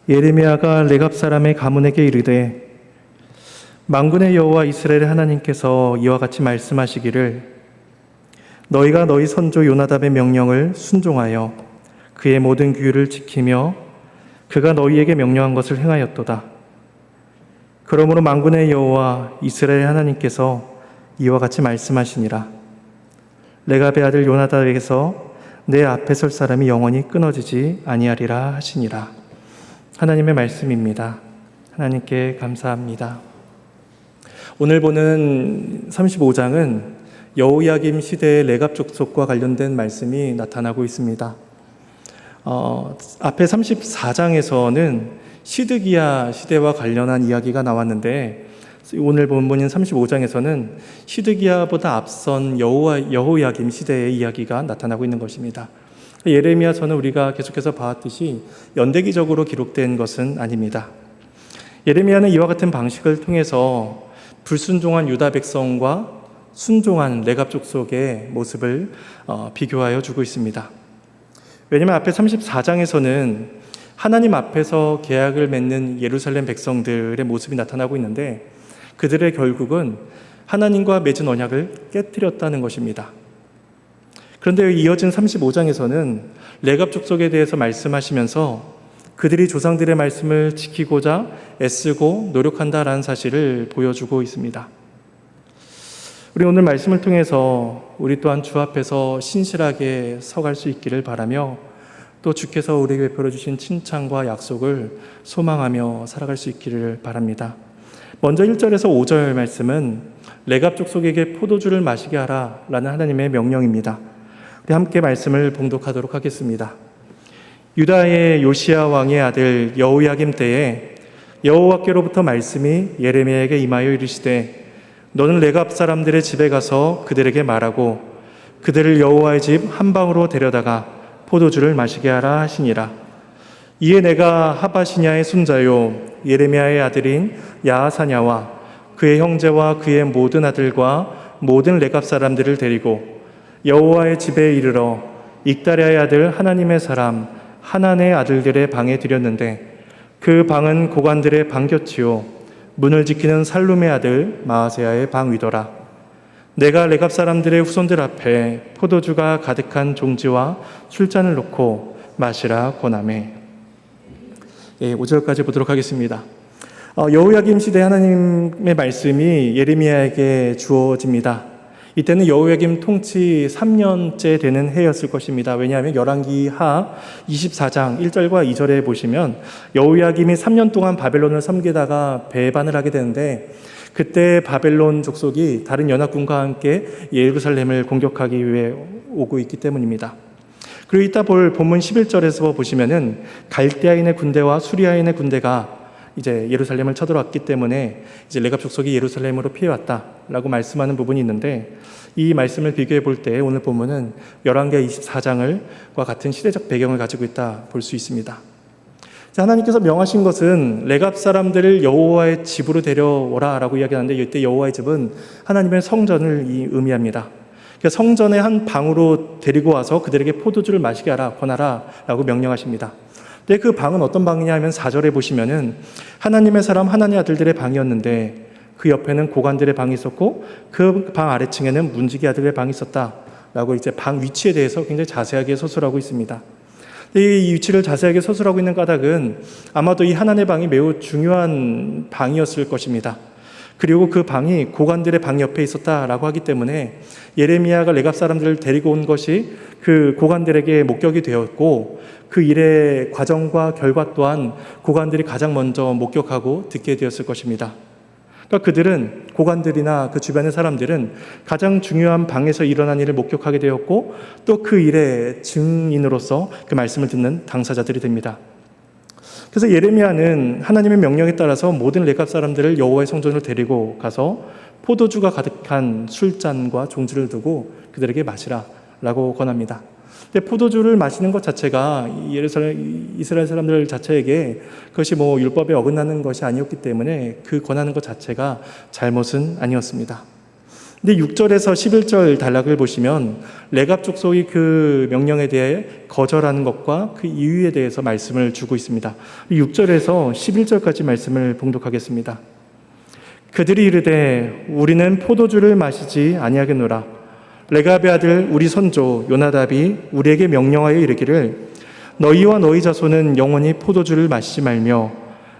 예레미야가 레갑 사람의 가문에게 이르되 만군의 여호와 이스라엘의 하나님께서 이와 같이 말씀하시기를 너희가 너희 선조 요나답의 명령을 순종하여 그의 모든 규율을 지키며 그가 너희에게 명령한 것을 행하였도다. 그러므로 만군의 여호와 이스라엘의 하나님께서 이와 같이 말씀하시니라. 레갑의 아들 요나답에게서 내 앞에 설 사람이 영원히 끊어지지 아니하리라 하시니라. 하나님의 말씀입니다. 하나님께 감사합니다. 오늘 보는 35장은 여호야김 시대의 레갑 족속과 관련된 말씀이 나타나고 있습니다. 앞에 34장에서는 시드기야 시대와 관련한 이야기가 나왔는데 오늘 본문인 35장에서는 시드기야보다 앞선 여호야김 시대의 이야기가 나타나고 있는 것입니다. 예레미야서는 우리가 계속해서 봐왔듯이 연대기적으로 기록된 것은 아닙니다. 예레미야는 이와 같은 방식을 통해서 불순종한 유다 백성과 순종한 레갑 족속의 모습을 비교하여 주고 있습니다. 왜냐하면 앞에 34장에서는 하나님 앞에서 계약을 맺는 예루살렘 백성들의 모습이 나타나고 있는데 그들의 결국은 하나님과 맺은 언약을 깨뜨렸다는 것입니다. 그런데 이어진 35장에서는 레갑 족속에 대해서 말씀하시면서 그들이 조상들의 말씀을 지키고자 애쓰고 노력한다라는 사실을 보여주고 있습니다. 우리 오늘 말씀을 통해서 우리 또한 주 앞에서 신실하게 서갈 수 있기를 바라며 또 주께서 우리에게 베풀어 주신 칭찬과 약속을 소망하며 살아갈 수 있기를 바랍니다. 먼저 1절에서 5절 말씀은 레갑 족속에게 포도주를 마시게 하라라는 하나님의 명령입니다. 우리 함께 말씀을 봉독하도록 하겠습니다. 유다의 요시야 왕의 아들 여호야김 때에 여호와께로부터 말씀이 예레미야에게 임하여 이르시되 너는 레갑 사람들의 집에 가서 그들에게 말하고 그들을 여호와의 집 한방으로 데려다가 포도주를 마시게 하라 하시니라. 이에 내가 하바시냐의 손자요 예레미야의 아들인 야하사냐와 그의 형제와 그의 모든 아들과 모든 레갑 사람들을 데리고 여호와의 집에 이르러 익다랴의 아들 하나님의 사람 하난의 아들들의 방에 들였는데 그 방은 고관들의 방곁이요 문을 지키는 살룸의 아들 마아세야의 방 위더라. 내가 레갑 사람들의 후손들 앞에 포도주가 가득한 종지와 술잔을 놓고 마시라 권하매. 5절까지 보도록 하겠습니다. 여호야김 시대 하나님의 말씀이 예레미야에게 주어집니다. 이때는 여호야김 통치 3년째 되는 해였을 것입니다. 왜냐하면 열왕기하 24장 1절과 2절에 보시면 여호야김이 3년 동안 바벨론을 섬기다가 배반을 하게 되는데 그때 바벨론 족속이 다른 연합군과 함께 예루살렘을 공격하기 위해 오고 있기 때문입니다. 그리고 이따 볼 본문 11절에서 보시면은 갈대아인의 군대와 수리아인의 군대가 이제 예루살렘을 쳐들어왔기 때문에 이제 레갑 족속이 예루살렘으로 피해왔다라고 말씀하는 부분이 있는데 이 말씀을 비교해 볼 때 오늘 본문은 열왕기하 24장과 같은 시대적 배경을 가지고 있다 볼 수 있습니다. 하나님께서 명하신 것은 레갑 사람들을 여호와의 집으로 데려오라라고 이야기하는데 이때 여호와의 집은 하나님의 성전을 의미합니다. 그러니까 성전의 한 방으로 데리고 와서 그들에게 포도주를 마시게 하라 권하라라고 명령하십니다. 근데 그 방은 어떤 방이냐 하면 4절에 보시면은 하나님의 사람 하나님 아들들의 방이었는데 그 옆에는 고관들의 방이 있었고 그 방 아래층에는 문지기 아들의 방이 있었다라고 이제 방 위치에 대해서 굉장히 자세하게 서술하고 있습니다. 이 위치를 자세하게 서술하고 있는 까닭은 아마도 이 하나님의 방이 매우 중요한 방이었을 것입니다. 그리고 그 방이 고관들의 방 옆에 있었다라고 하기 때문에 예레미야가 레갑 사람들을 데리고 온 것이 그 고관들에게 목격이 되었고 그 일의 과정과 결과 또한 고관들이 가장 먼저 목격하고 듣게 되었을 것입니다. 그러니까 그들은 고관들이나 그 주변의 사람들은 가장 중요한 방에서 일어난 일을 목격하게 되었고 또 그 일의 증인으로서 그 말씀을 듣는 당사자들이 됩니다. 그래서 예레미야는 하나님의 명령에 따라서 모든 레갑 사람들을 여호와의 성전으로 데리고 가서 포도주가 가득한 술잔과 종지를 두고 그들에게 마시라라고 권합니다. 근데 포도주를 마시는 것 자체가 이스라엘 사람들 자체에게 그것이 율법에 어긋나는 것이 아니었기 때문에 그 권하는 것 자체가 잘못은 아니었습니다. 근데 6절에서 11절 단락을 보시면 레갑 족속이 그 명령에 대해 거절하는 것과 그 이유에 대해서 말씀을 주고 있습니다. 6절에서 11절까지 말씀을 봉독하겠습니다. 그들이 이르되 우리는 포도주를 마시지 아니하겠노라. 레갑의 아들 우리 선조 요나답이 우리에게 명령하여 이르기를 너희와 너희 자손은 영원히 포도주를 마시지 말며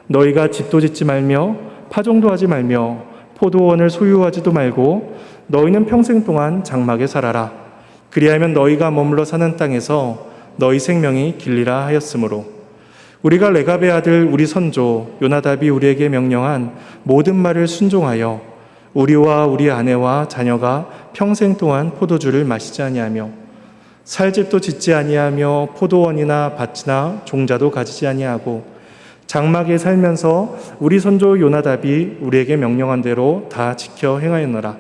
너희가 집도 짓지 말며 파종도 하지 말며 포도원을 소유하지도 말고 너희는 평생 동안 장막에 살아라. 그리하면 너희가 머물러 사는 땅에서 너희 생명이 길리라 하였으므로 우리가 레갑의 아들 우리 선조 요나답이 우리에게 명령한 모든 말을 순종하여 우리와 우리 아내와 자녀가 평생 동안 포도주를 마시지 아니하며 살집도 짓지 아니하며 포도원이나 밭이나 종자도 가지지 아니하고 장막에 살면서 우리 선조 요나답이 우리에게 명령한 대로 다 지켜 행하였노라.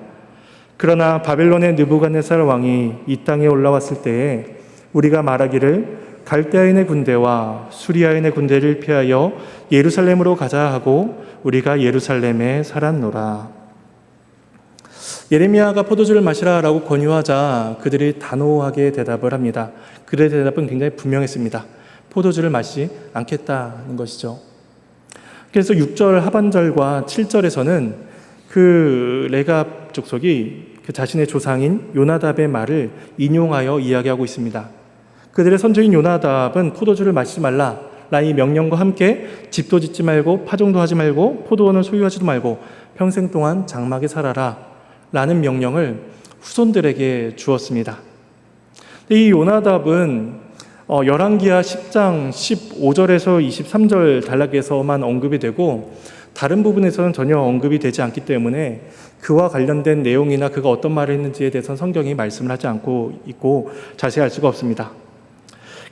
그러나 바벨론의 느부갓네살 왕이 이 땅에 올라왔을 때에 우리가 말하기를 갈대아인의 군대와 수리아인의 군대를 피하여 예루살렘으로 가자 하고 우리가 예루살렘에 살았노라. 예레미야가 포도주를 마시라라고 권유하자 그들이 단호하게 대답을 합니다. 그들의 대답은 굉장히 분명했습니다. 포도주를 마시지 않겠다는 것이죠. 그래서 6절 하반절과 7절에서는 그 레갑 족속이 그 자신의 조상인 요나답의 말을 인용하여 이야기하고 있습니다. 그들의 선조인 요나답은 포도주를 마시지 말라 이 명령과 함께 집도 짓지 말고 파종도 하지 말고 포도원을 소유하지도 말고 평생 동안 장막에 살아라 라는 명령을 후손들에게 주었습니다. 이 요나답은 열왕기하 10장 15절에서 23절 단락에서만 언급이 되고 다른 부분에서는 전혀 언급이 되지 않기 때문에 그와 관련된 내용이나 그가 어떤 말을 했는지에 대해서는 성경이 말씀을 하지 않고 있고 자세히 알 수가 없습니다.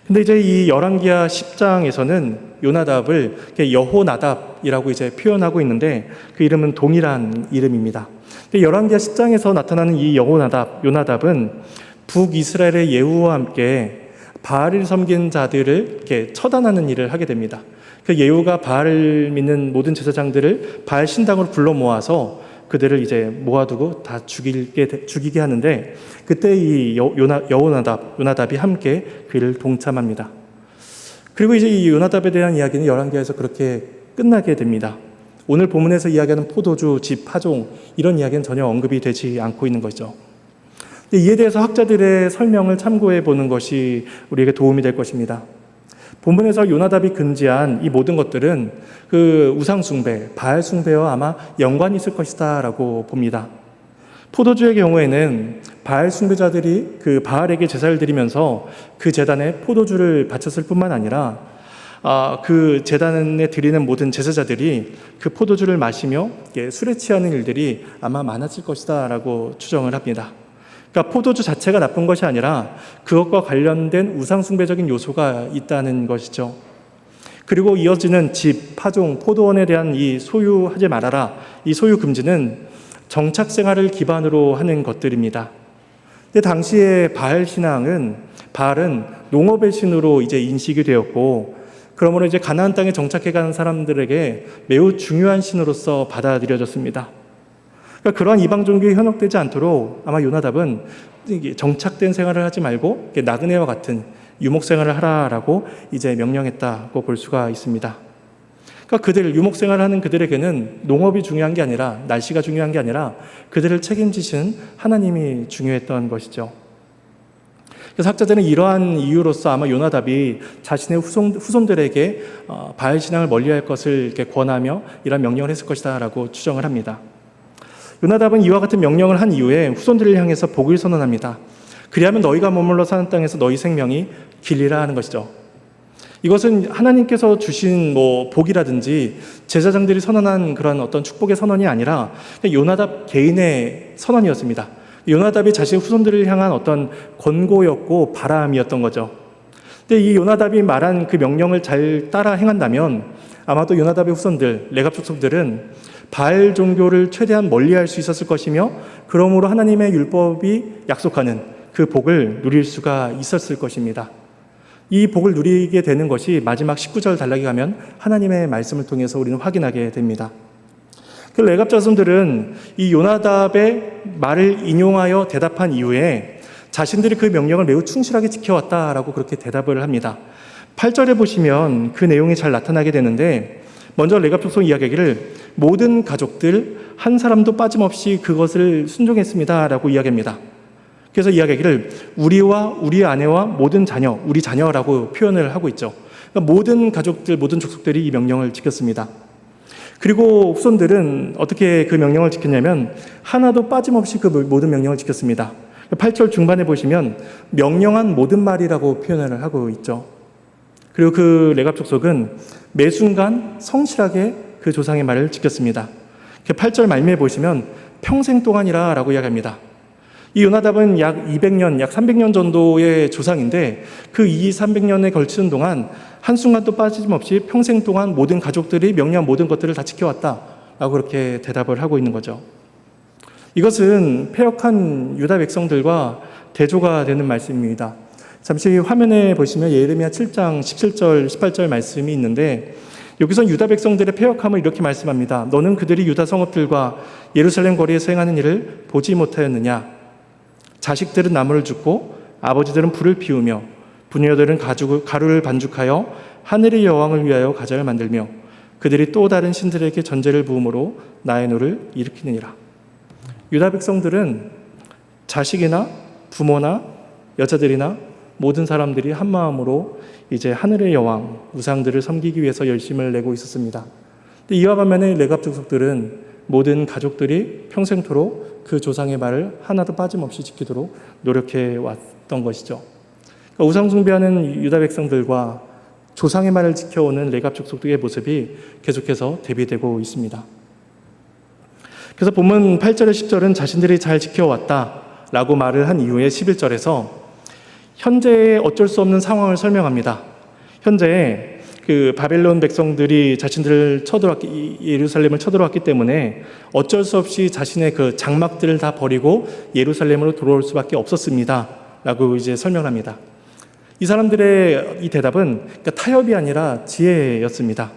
근데 이제 이 열왕기하 10장에서는 요나답을 여호나답이라고 이제 표현하고 있는데 그 이름은 동일한 이름입니다. 근데 열왕기하 10장에서 나타나는 이 요나답은 북이스라엘의 예후와 함께 바알을 섬긴 자들을 이렇게 처단하는 일을 하게 됩니다. 그 예후가 바알을 믿는 모든 제사장들을 바알 신당으로 불러 모아서 그들을 이제 모아두고 다 죽이게 하는데 그때 이 요나답이 함께 그를 동참합니다. 그리고 이제 이 요나답에 대한 이야기는 열왕기하에서 그렇게 끝나게 됩니다. 오늘 본문에서 이야기하는 포도주, 집, 파종 이런 이야기는 전혀 언급이 되지 않고 있는 거죠. 이에 대해서 학자들의 설명을 참고해 보는 것이 우리에게 도움이 될 것입니다. 본문에서 요나답이 금지한 이 모든 것들은 그 우상숭배, 바알숭배와 아마 연관이 있을 것이다 라고 봅니다. 포도주의 경우에는 바알숭배자들이 그 바알에게 제사를 드리면서 그 제단에 포도주를 바쳤을 뿐만 아니라 그 제단에 드리는 모든 제사자들이 그 포도주를 마시며 술에 취하는 일들이 아마 많았을 것이다 라고 추정을 합니다. 그러니까 포도주 자체가 나쁜 것이 아니라 그것과 관련된 우상숭배적인 요소가 있다는 것이죠. 그리고 이어지는 집, 파종, 포도원에 대한 이 소유하지 말아라. 이 소유 금지는 정착 생활을 기반으로 하는 것들입니다. 근데 당시에 바알은 농업의 신으로 이제 인식이 되었고, 그러므로 이제 가나안 땅에 정착해 가는 사람들에게 매우 중요한 신으로서 받아들여졌습니다. 그러니까 그러한 이방 종교에 현혹되지 않도록 아마 요나답은 정착된 생활을 하지 말고 나그네와 같은 유목 생활을 하라라고 이제 명령했다고 볼 수가 있습니다. 그러니까 유목 생활을 하는 그들에게는 농업이 중요한 게 아니라 날씨가 중요한 게 아니라 그들을 책임지신 하나님이 중요했던 것이죠. 그래서 학자들은 이러한 이유로서 아마 요나답이 자신의 후손들에게 바알 신앙을 멀리할 것을 이렇게 권하며 이런 명령을 했을 것이다라고 추정을 합니다. 요나답은 이와 같은 명령을 한 이후에 후손들을 향해서 복을 선언합니다. 그리하면 너희가 머물러 사는 땅에서 너희 생명이 길리라 하는 것이죠. 이것은 하나님께서 주신 복이라든지 제사장들이 선언한 그런 어떤 축복의 선언이 아니라 요나답 개인의 선언이었습니다. 요나답이 자신의 후손들을 향한 어떤 권고였고 바람이었던 거죠. 근데 이 요나답이 말한 그 명령을 잘 따라 행한다면 아마도 요나답의 후손들, 레갑 족속들은 바알 종교를 최대한 멀리할 수 있었을 것이며 그러므로 하나님의 율법이 약속하는 그 복을 누릴 수가 있었을 것입니다. 이 복을 누리게 되는 것이 마지막 19절 단락에 가면 하나님의 말씀을 통해서 우리는 확인하게 됩니다. 그 레갑 자손들은 이 요나답의 말을 인용하여 대답한 이후에 자신들이 그 명령을 매우 충실하게 지켜왔다라고 그렇게 대답을 합니다. 8절에 보시면 그 내용이 잘 나타나게 되는데, 먼저 레갑 족속 이야기하기를 모든 가족들 한 사람도 빠짐없이 그것을 순종했습니다라고 이야기합니다. 그래서 이야기하기를 우리와 우리 아내와 모든 자녀, 우리 자녀라고 표현을 하고 있죠. 그러니까 모든 가족들, 모든 족속들이 이 명령을 지켰습니다. 그리고 후손들은 어떻게 그 명령을 지켰냐면 하나도 빠짐없이 그 모든 명령을 지켰습니다. 8절 중반에 보시면 명령한 모든 말이라고 표현을 하고 있죠. 그리고 그 레갑 족속은 매 순간 성실하게 그 조상의 말을 지켰습니다. 8절 말미에 보시면 평생 동안이라 라고 이야기합니다. 이 요나답은 약 200년, 약 300년 정도의 조상인데 그 300년에 걸치는 동안 한순간도 빠짐없이 평생 동안 모든 가족들이 명령한 모든 것들을 다 지켜왔다라고 그렇게 대답을 하고 있는 거죠. 이것은 패역한 유다 백성들과 대조가 되는 말씀입니다. 잠시 화면에 보시면 예레미야 7장 17절, 18절 말씀이 있는데 여기서 유다 백성들의 패역함을 이렇게 말씀합니다. 너는 그들이 유다 성읍들과 예루살렘 거리에서 행하는 일을 보지 못하였느냐? 자식들은 나무를 줍고 아버지들은 불을 피우며 부녀들은 가루를 반죽하여 하늘의 여왕을 위하여 가자를 만들며 그들이 또 다른 신들에게 전제를 부음으로 나의 노를 일으키느니라. 유다 백성들은 자식이나 부모나 여자들이나 모든 사람들이 한 마음으로 이제 하늘의 여왕, 우상들을 섬기기 위해서 열심을 내고 있었습니다. 근데 이와 반면에 레갑 족속들은 모든 가족들이 평생토록 그 조상의 말을 하나도 빠짐없이 지키도록 노력해 왔던 것이죠. 그러니까 우상 숭배하는 유다 백성들과 조상의 말을 지켜오는 레갑 족속들의 모습이 계속해서 대비되고 있습니다. 그래서 본문 8절에 10절은 자신들이 잘 지켜왔다라고 말을 한 이후에 11절에서 현재의 어쩔 수 없는 상황을 설명합니다. 현재 그 바벨론 백성들이 자신들을 예루살렘을 쳐들어왔기 때문에 어쩔 수 없이 자신의 그 장막들을 다 버리고 예루살렘으로 돌아올 수밖에 없었습니다. 라고 이제 설명합니다. 이 사람들의 이 대답은 그러니까 타협이 아니라 지혜였습니다.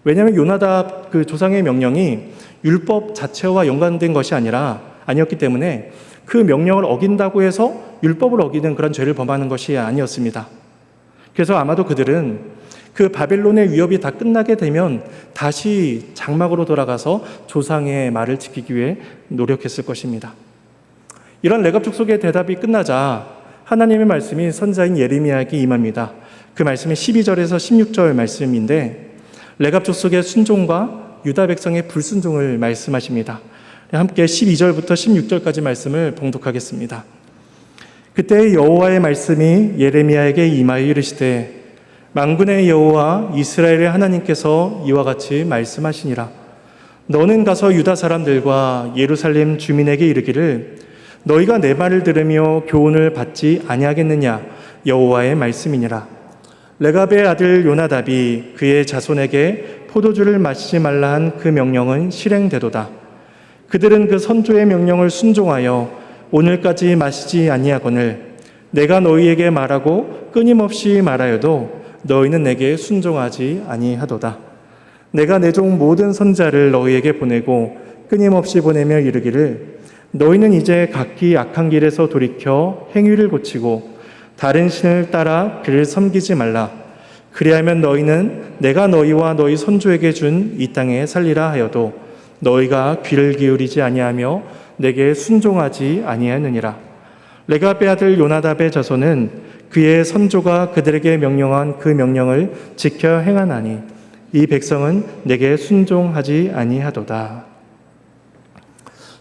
왜냐하면 요나답 그 조상의 명령이 율법 자체와 연관된 것이 아니었기 때문에 그 명령을 어긴다고 해서 율법을 어기는 그런 죄를 범하는 것이 아니었습니다. 그래서 아마도 그들은 그 바벨론의 위협이 다 끝나게 되면 다시 장막으로 돌아가서 조상의 말을 지키기 위해 노력했을 것입니다. 이런 레갑 족속의 대답이 끝나자 하나님의 말씀이 선지자인 예레미야에게 임합니다. 그 말씀이 12절에서 16절 말씀인데 레갑 족속의 순종과 유다 백성의 불순종을 말씀하십니다. 함께 12절부터 16절까지 말씀을 봉독하겠습니다. 그때 여호와의 말씀이 예레미야에게 임하여 이르시되 만군의 여호와 이스라엘의 하나님께서 이와 같이 말씀하시니라. 너는 가서 유다 사람들과 예루살렘 주민에게 이르기를 너희가 내 말을 들으며 교훈을 받지 아니하겠느냐 여호와의 말씀이니라. 레갑의 아들 요나답이 그의 자손에게 포도주를 마시지 말라 한 그 명령은 실행되도다. 그들은 그 선조의 명령을 순종하여 오늘까지 마시지 아니하거늘 내가 너희에게 말하고 끊임없이 말하여도 너희는 내게 순종하지 아니하도다. 내가 내 종 모든 선지자를 너희에게 보내고 끊임없이 보내며 이르기를 너희는 이제 각기 악한 길에서 돌이켜 행위를 고치고 다른 신을 따라 그를 섬기지 말라. 그리하면 너희는 내가 너희와 너희 선조에게 준 이 땅에 살리라 하여도 너희가 귀를 기울이지 아니하며 내게 순종하지 아니하느니라. 레갑의 아들 요나답의 자손은 그의 선조가 그들에게 명령한 그 명령을 지켜 행하나니 이 백성은 내게 순종하지 아니하도다.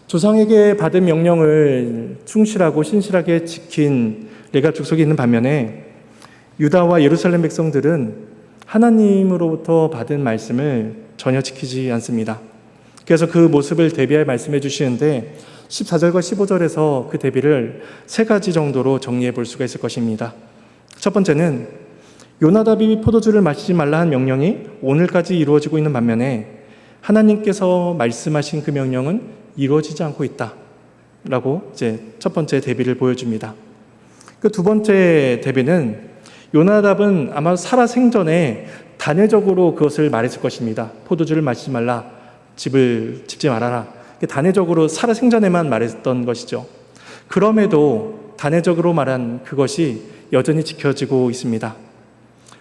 조상에게 받은 명령을 충실하고 신실하게 지킨 레갑 족속이 있는 반면에 유다와 예루살렘 백성들은 하나님으로부터 받은 말씀을 전혀 지키지 않습니다. 그래서 그 모습을 대비해 말씀해 주시는데 14절과 15절에서 그 대비를 세 가지 정도로 정리해 볼 수가 있을 것입니다. 첫 번째는 요나답이 포도주를 마시지 말라 한 명령이 오늘까지 이루어지고 있는 반면에 하나님께서 말씀하신 그 명령은 이루어지지 않고 있다라고 이제 첫 번째 대비를 보여줍니다. 그 두 번째 대비는 요나답은 아마 살아 생전에 단회적으로 그것을 말했을 것입니다. 포도주를 마시지 말라. 집을 짓지 말아라. 단회적으로 살아생전에만 말했던 것이죠. 그럼에도 단회적으로 말한 그것이 여전히 지켜지고 있습니다.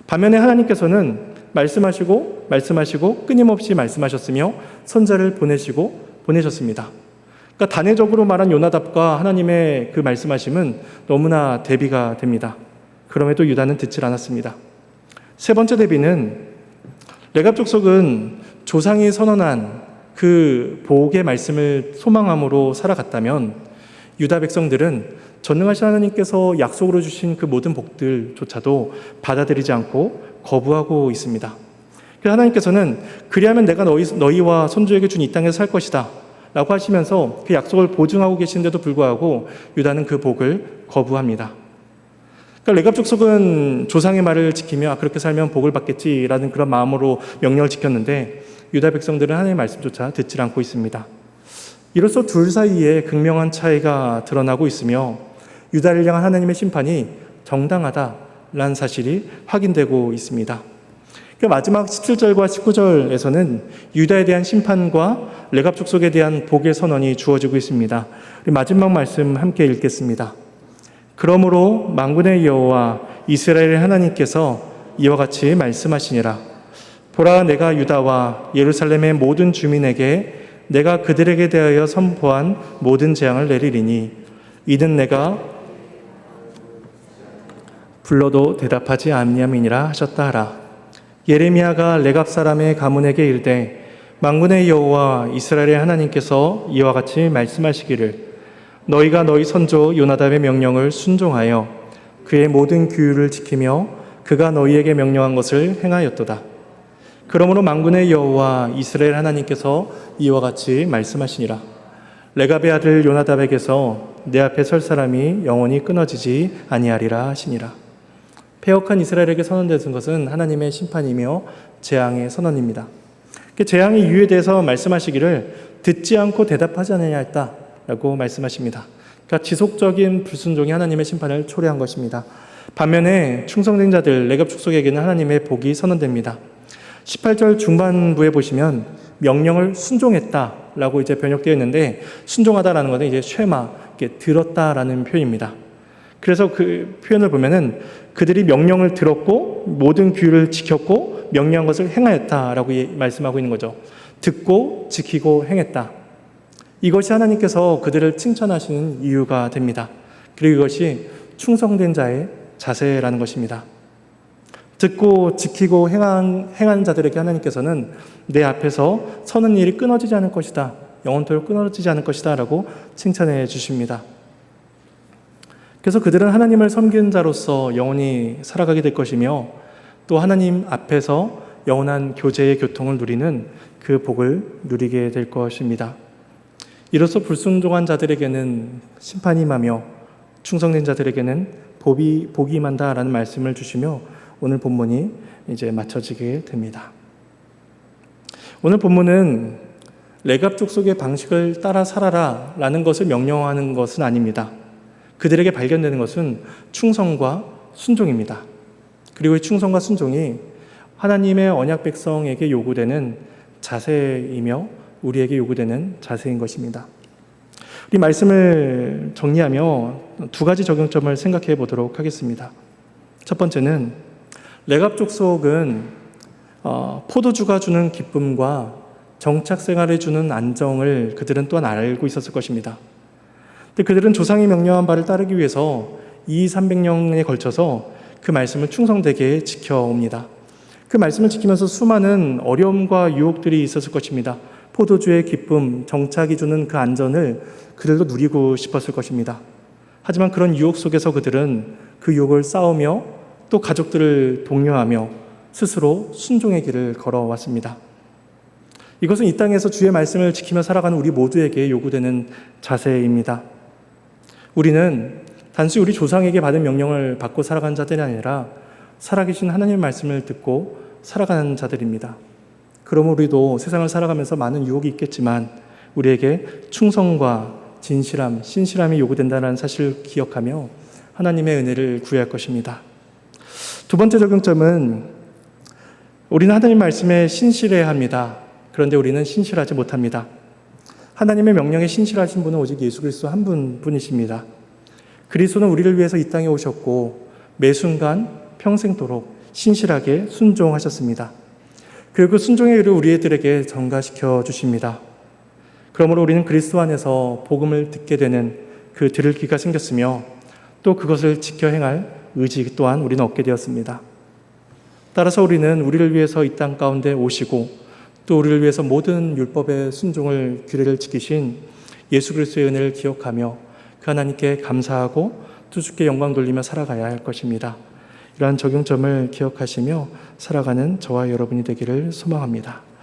반면에 하나님께서는 말씀하시고 끊임없이 말씀하셨으며 선자를 보내셨습니다. 그러니까 단회적으로 말한 요나답과 하나님의 그 말씀하심은 너무나 대비가 됩니다. 그럼에도 유다는 듣질 않았습니다. 세 번째 대비는 레갑 족속은 조상이 선언한 그 복의 말씀을 소망함으로 살아갔다면 유다 백성들은 전능하신 하나님께서 약속으로 주신 그 모든 복들조차도 받아들이지 않고 거부하고 있습니다. 그래서 하나님께서는 그리하면 내가 너희와 손주에게 준 이 땅에서 살 것이다 라고 하시면서 그 약속을 보증하고 계신데도 불구하고 유다는 그 복을 거부합니다. 그러니까 레갑 족속은 조상의 말을 지키며 그렇게 살면 복을 받겠지라는 그런 마음으로 명령을 지켰는데 유다 백성들은 하나님의 말씀조차 듣지 않고 있습니다. 이로써 둘 사이에 극명한 차이가 드러나고 있으며 유다를 향한 하나님의 심판이 정당하다라는 사실이 확인되고 있습니다. 마지막 17절과 19절에서는 유다에 대한 심판과 레갑 족속에 대한 복의 선언이 주어지고 있습니다. 마지막 말씀 함께 읽겠습니다. 그러므로 만군의 여호와 이스라엘의 하나님께서 이와 같이 말씀하시니라. 보라, 내가 유다와 예루살렘의 모든 주민에게 내가 그들에게 대하여 선포한 모든 재앙을 내리리니 이는 내가 불러도 대답하지 아니함이니라 하셨다 하라. 예레미야가 레갑 사람의 가문에게 이르되 만군의 여호와 이스라엘의 하나님께서 이와 같이 말씀하시기를 너희가 너희 선조 요나답의 명령을 순종하여 그의 모든 규율을 지키며 그가 너희에게 명령한 것을 행하였도다. 그러므로 만군의 여호와 이스라엘 하나님께서 이와 같이 말씀하시니라. 레갑의 아들 요나답에게서 내 앞에 설 사람이 영원히 끊어지지 아니하리라 하시니라. 패역한 이스라엘에게 선언되는 것은 하나님의 심판이며 재앙의 선언입니다. 재앙의 이유에 대해서 말씀하시기를 듣지 않고 대답하지 않느냐 했다라고 말씀하십니다. 그러니까 지속적인 불순종이 하나님의 심판을 초래한 것입니다. 반면에 충성된 자들 레갑 족속에게는 하나님의 복이 선언됩니다. 18절 중반부에 보시면 명령을 순종했다라고 이제 번역되어 있는데 순종하다라는 것은 이제 쉐마, 들었다라는 표현입니다. 그래서 그 표현을 보면은 그들이 명령을 들었고 모든 규율을 지켰고 명령한 것을 행하였다라고 말씀하고 있는 거죠. 듣고 지키고 행했다. 이것이 하나님께서 그들을 칭찬하시는 이유가 됩니다. 그리고 이것이 충성된 자의 자세라는 것입니다. 듣고 지키고 행한 자들에게 하나님께서는 내 앞에서 서는 일이 끊어지지 않을 것이다. 영원토록 끊어지지 않을 것이다 라고 칭찬해 주십니다. 그래서 그들은 하나님을 섬기는 자로서 영원히 살아가게 될 것이며 또 하나님 앞에서 영원한 교제의 교통을 누리는 그 복을 누리게 될 것입니다. 이로써 불순종한 자들에게는 심판이 임하며 충성된 자들에게는 복이 임한다라는 말씀을 주시며 오늘 본문이 이제 마쳐지게 됩니다. 오늘 본문은 레갑 족속의 방식을 따라 살아라 라는 것을 명령하는 것은 아닙니다. 그들에게 발견되는 것은 충성과 순종입니다. 그리고 이 충성과 순종이 하나님의 언약 백성에게 요구되는 자세이며 우리에게 요구되는 자세인 것입니다. 이 말씀을 정리하며 두 가지 적용점을 생각해 보도록 하겠습니다. 첫 번째는 레갑 족속은 포도주가 주는 기쁨과 정착 생활에 주는 안정을 그들은 또한 알고 있었을 것입니다. 근데 그들은 조상이 명령한 바를 따르기 위해서 200~300년에 걸쳐서 그 말씀을 충성되게 지켜옵니다. 그 말씀을 지키면서 수많은 어려움과 유혹들이 있었을 것입니다. 포도주의 기쁨, 정착이 주는 그 안전을 그들도 누리고 싶었을 것입니다. 하지만 그런 유혹 속에서 그들은 그 유혹을 싸우며 또 가족들을 독려하며 스스로 순종의 길을 걸어왔습니다. 이것은 이 땅에서 주의 말씀을 지키며 살아가는 우리 모두에게 요구되는 자세입니다. 우리는 단순히 우리 조상에게 받은 명령을 받고 살아가는 자들이 아니라 살아계신 하나님의 말씀을 듣고 살아가는 자들입니다. 그러므로 우리도 세상을 살아가면서 많은 유혹이 있겠지만 우리에게 충성과 진실함, 신실함이 요구된다는 사실을 기억하며 하나님의 은혜를 구해야 할 것입니다. 두 번째 적용점은 우리는 하나님 말씀에 신실해야 합니다. 그런데 우리는 신실하지 못합니다. 하나님의 명령에 신실하신 분은 오직 예수 그리스도 한 분뿐이십니다. 그리스도는 우리를 위해서 이 땅에 오셨고 매 순간 평생도록 신실하게 순종하셨습니다. 그리고 그 순종의 일을 우리들에게 전가시켜 주십니다. 그러므로 우리는 그리스도 안에서 복음을 듣게 되는 그 들을 귀가 생겼으며 또 그것을 지켜 행할 의지 또한 우리는 얻게 되었습니다. 따라서 우리는 우리를 위해서 이 땅 가운데 오시고 또 우리를 위해서 모든 율법의 순종을 규례를 지키신 예수 그리스도의 은혜를 기억하며 그 하나님께 감사하고 또 주께 영광 돌리며 살아가야 할 것입니다. 이러한 적용점을 기억하시며 살아가는 저와 여러분이 되기를 소망합니다.